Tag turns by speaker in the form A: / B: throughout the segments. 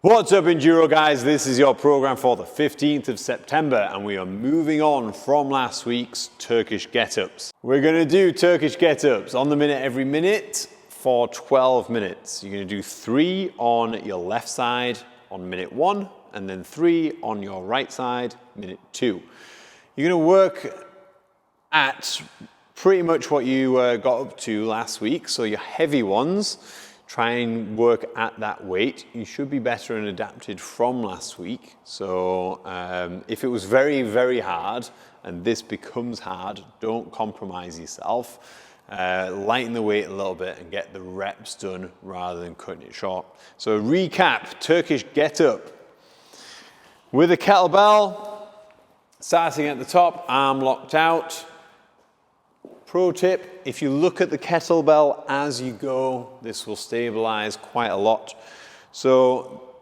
A: What's up, Enduro guys? This is your program for the 15th of September, and we are moving on from last week's Turkish get-ups. We're going to do Turkish get-ups on the minute every minute for 12 minutes. You're going to do 3 on your left side on minute 1, and then 3 on your right side, minute 2. You're going to work at pretty much what you got up to last week, so your heavy ones. Try and work at that weight. You should be better and adapted from last week. So if it was very, very hard and this becomes hard, don't compromise yourself. Lighten the weight a little bit and get the reps done rather than cutting it short. So recap, Turkish get-up. With a kettlebell, starting at the top, arm locked out. Pro tip, if you look at the kettlebell as you go, this will stabilize quite a lot. So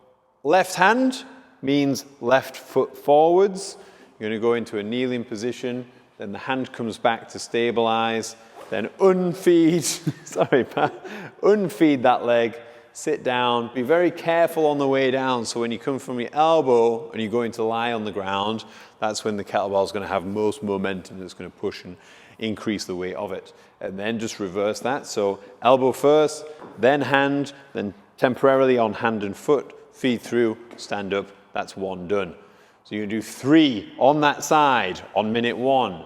A: left hand means left foot forwards. You're going to go into a kneeling position, then the hand comes back to stabilize, then unfeed, sorry Pat, unfeed that leg, sit down, be very careful on the way down. So when you come from your elbow and you're going to lie on the ground, that's when the kettlebell is going to have most momentum. It's going to push and increase the weight of it. And then just reverse that. So elbow first, then hand, then temporarily on hand and foot, feed through, stand up. That's 1 done. So you're going to do 3 on that side on minute 1.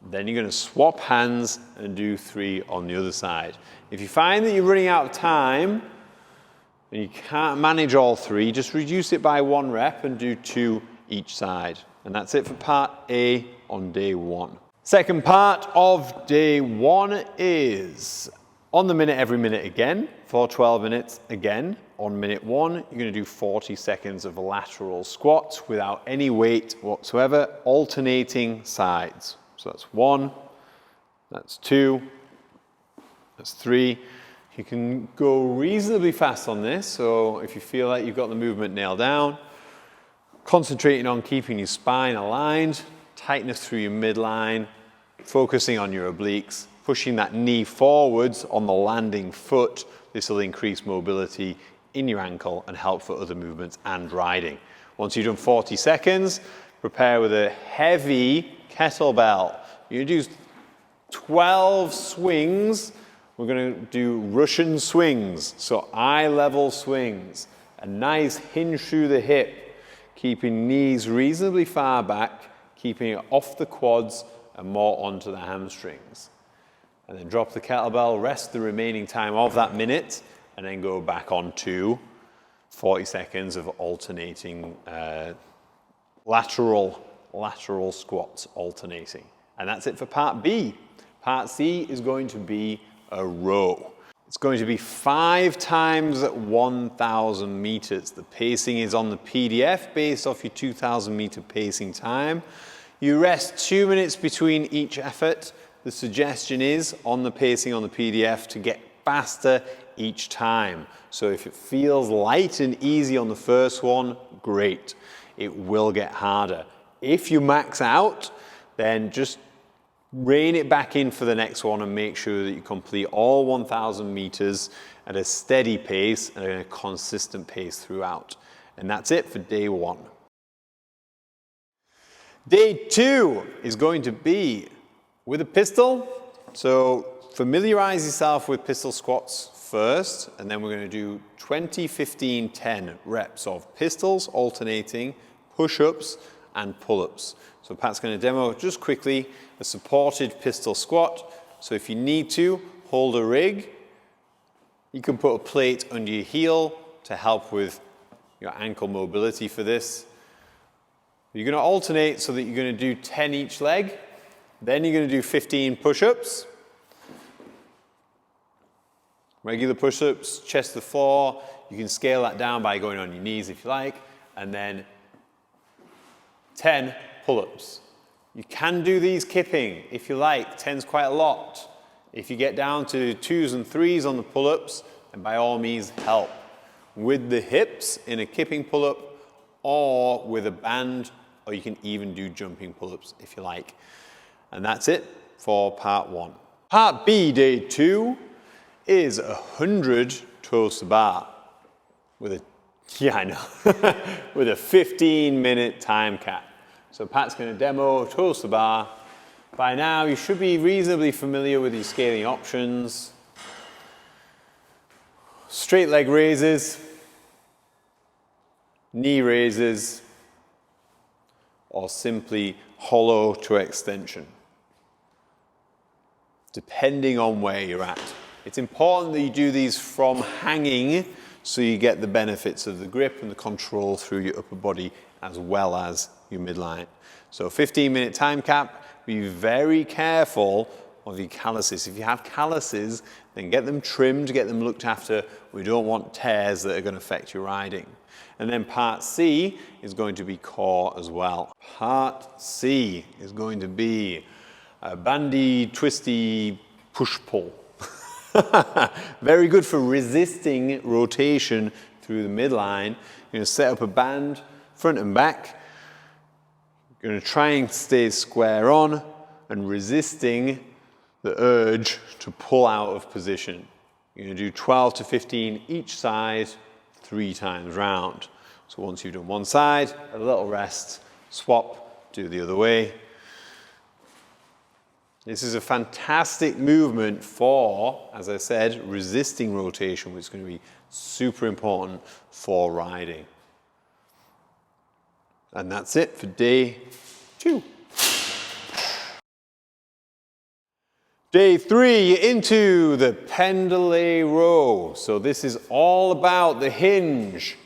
A: Then you're going to swap hands and do 3 on the other side. If you find that you're running out of time and you can't manage all 3, just reduce it by 1 rep and do 2 each side. And that's it for part A on day 1. Second part of day 1 is on the minute every minute again for 12 minutes again. On minute 1, you're going to do 40 seconds of lateral squats without any weight whatsoever, alternating sides. So that's 1, that's 2, that's 3. You can go reasonably fast on this, so if you feel like you've got the movement nailed down, concentrating on keeping your spine aligned, tightness through your midline, focusing on your obliques, pushing that knee forwards on the landing foot. This will increase mobility in your ankle and help for other movements and riding. Once you've done 40 seconds, prepare with a heavy kettlebell. You're going to do 12 swings. We're going to do Russian swings, so eye-level swings. A nice hinge through the hip, keeping knees reasonably far back, keeping it off the quads and more onto the hamstrings. And then drop the kettlebell, rest the remaining time of that minute, and then go back on to 40 seconds of alternating lateral squats alternating. And that's it for part B. Part C is going to be a row. It's going to be 5 times 1,000 meters. The pacing is on the PDF based off your 2,000 meter pacing time. You rest 2 minutes between each effort. The suggestion is on the pacing on the PDF to get faster each time. So if it feels light and easy on the first one, great. It will get harder. If you max out, then just rein it back in for the next one and make sure that you complete all 1,000 meters at a steady pace and a consistent pace throughout. And that's it for day 1. Day 2 is going to be with a pistol. So familiarize yourself with pistol squats first, and then we're going to do 20, 15, 10 reps of pistols, alternating, push-ups, and pull-ups. So Pat's going to demo just quickly a supported pistol squat. So if you need to, hold a rig. You can put a plate under your heel to help with your ankle mobility for this. You're going to alternate so that you're going to do 10 each leg. Then you're going to do 15 push-ups. Regular push-ups, chest to the floor. You can scale that down by going on your knees if you like. And then 10 pull-ups. You can do these kipping if you like. 10's quite a lot. If you get down to 2s and 3s on the pull-ups, then by all means help. With the hips in a kipping pull-up or with a band, or you can even do jumping pull-ups if you like. And that's it for part 1. Part B, day 2, is 100 toes to bar with a Yeah, I know. With a 15-minute time cap. So Pat's going to demo toast the bar. By now, you should be reasonably familiar with your scaling options. Straight leg raises, knee raises, or simply hollow to extension, depending on where you're at. It's important that you do these from hanging so you get the benefits of the grip and the control through your upper body as well as your midline. So 15-minute time cap, be very careful of your calluses. If you have calluses, then get them trimmed, get them looked after. We don't want tears that are going to affect your riding. And then part C is going to be core as well. Part C is going to be a bandy, twisty, push-pull. Very good for resisting rotation through the midline. You're going to set up a band, front and back. You're going to try and stay square on and resisting the urge to pull out of position. You're going to do 12 to 15 each side, 3 times round. So once you've done one side, a little rest, swap, do the other way. This is a fantastic movement for, as I said, resisting rotation, which is going to be super important for riding. And that's it for day 2. Day 3, into the pendlay row. So this is all about the hinge.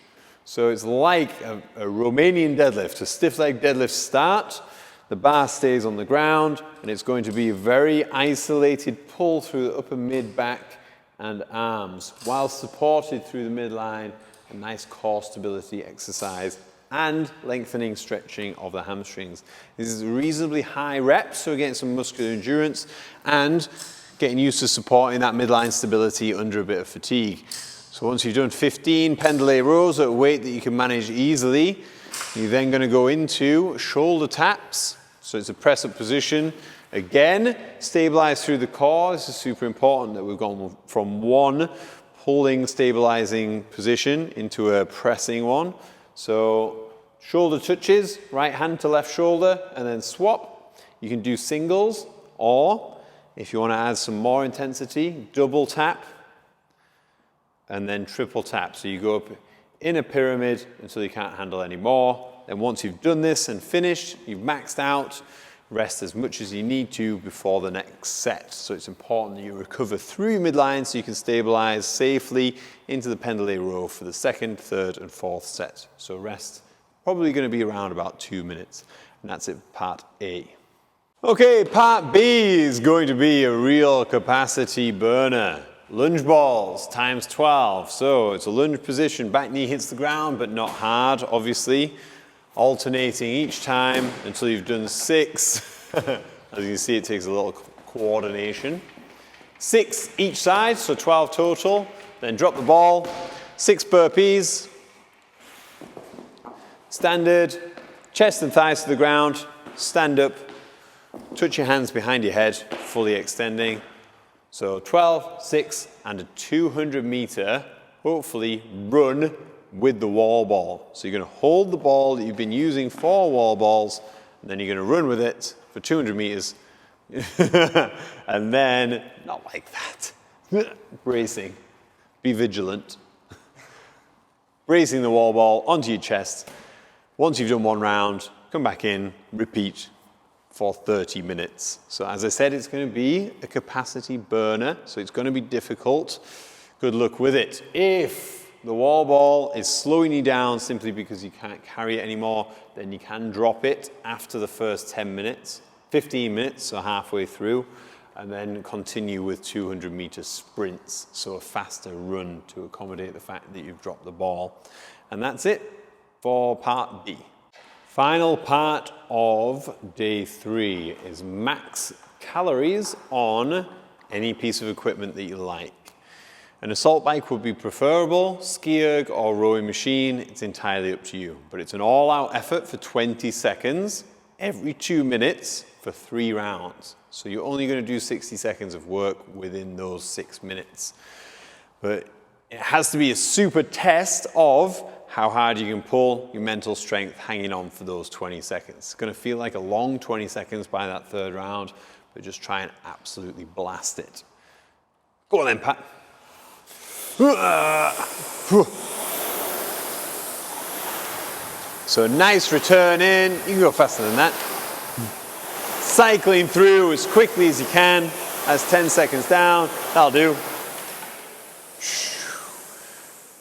A: So it's like a Romanian deadlift, a stiff leg deadlift start. The bar stays on the ground, and it's going to be a very isolated pull through the upper mid, back, and arms, while supported through the midline, a nice core stability exercise, and lengthening, stretching of the hamstrings. This is reasonably high reps, so getting some muscular endurance, and getting used to supporting that midline stability under a bit of fatigue. So once you've done 15 pendlay rows at a weight that you can manage easily, you're then going to go into shoulder taps. So it's a press-up position. Again, stabilize through the core. This is super important that we've gone from one pulling, stabilizing position into a pressing one. So shoulder touches, right hand to left shoulder, and then swap. You can do singles, or if you want to add some more intensity, double tap, and then triple tap. So you go up in a pyramid until you can't handle any more. Then once you've done this and finished, you've maxed out, rest as much as you need to before the next set. So it's important that you recover through your midline so you can stabilize safely into the pendlay row for the second, third, and fourth set. So rest probably going to be around about 2 minutes. And that's it, part A. Okay, part B is going to be a real capacity burner. Lunge balls times 12. So it's a lunge position, back knee hits the ground, but not hard, obviously. Alternating each time until you've done 6. As you can see, it takes a little coordination. 6 each side, so 12 total. Then drop the ball. 6 burpees. Standard. Chest and thighs to the ground. Stand up. Touch your hands behind your head, fully extending. So 12, 6, and a 200-meter, hopefully, run with the wall ball. So you're going to hold the ball that you've been using for wall balls, and then you're going to run with it for 200 meters. And then, not like that, bracing. Be vigilant. Bracing the wall ball onto your chest. Once you've done one round, come back in, repeat for 30 minutes. So as I said, it's going to be a capacity burner, so it's going to be difficult. Good luck with it. If the wall ball is slowing you down simply because you can't carry it anymore, then you can drop it after the first 10 minutes, 15 minutes, so halfway through, and then continue with 200-meter sprints, so a faster run to accommodate the fact that you've dropped the ball. And that's it for part B. Final part of day 3 is max calories on any piece of equipment that you like. An assault bike would be preferable, ski erg or rowing machine, it's entirely up to you. But it's an all-out effort for 20 seconds, every 2 minutes for 3 rounds. So you're only going to do 60 seconds of work within those 6 minutes. But it has to be a super test of how hard you can pull, your mental strength hanging on for those 20 seconds. It's going to feel like a long 20 seconds by that third round, but just try and absolutely blast it. Go on then, Pat. So a nice return in. You can go faster than that. Cycling through as quickly as you can. That's 10 seconds down. That'll do.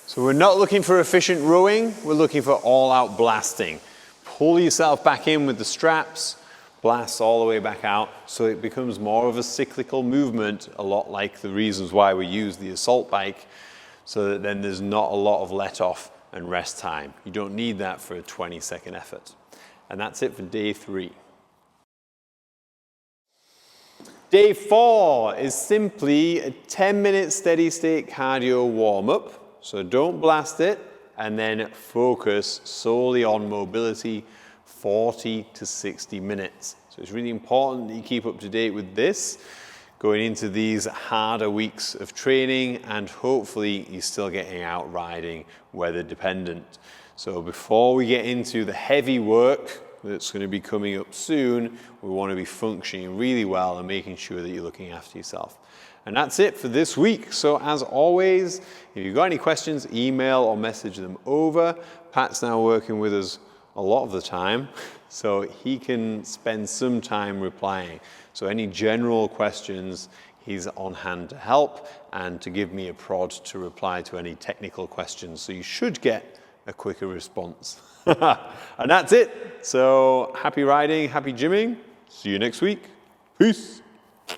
A: So we're not looking for efficient rowing. We're looking for all-out blasting. Pull yourself back in with the straps. Blast all the way back out, so it becomes more of a cyclical movement, a lot like the reasons why we use the assault bike, so that then there's not a lot of let off and rest time. You don't need that for a 20-second effort. And that's it for day 3. Day 4 is simply a 10-minute steady state cardio warm-up. So don't blast it, and then focus solely on mobility 40 to 60 minutes. So it's really important that you keep up to date with this going into these harder weeks of training, and hopefully you're still getting out riding weather dependent. So before we get into the heavy work that's going to be coming up soon, we want to be functioning really well and making sure that you're looking after yourself. And that's it for this week. So as always, if you've got any questions, email or message them over. Pat's now working with us a lot of the time, so he can spend some time replying. So any general questions, he's on hand to help and to give me a prod to reply to any technical questions. So you should get a quicker response. And that's it. So happy riding, happy gymming. See you next week. Peace.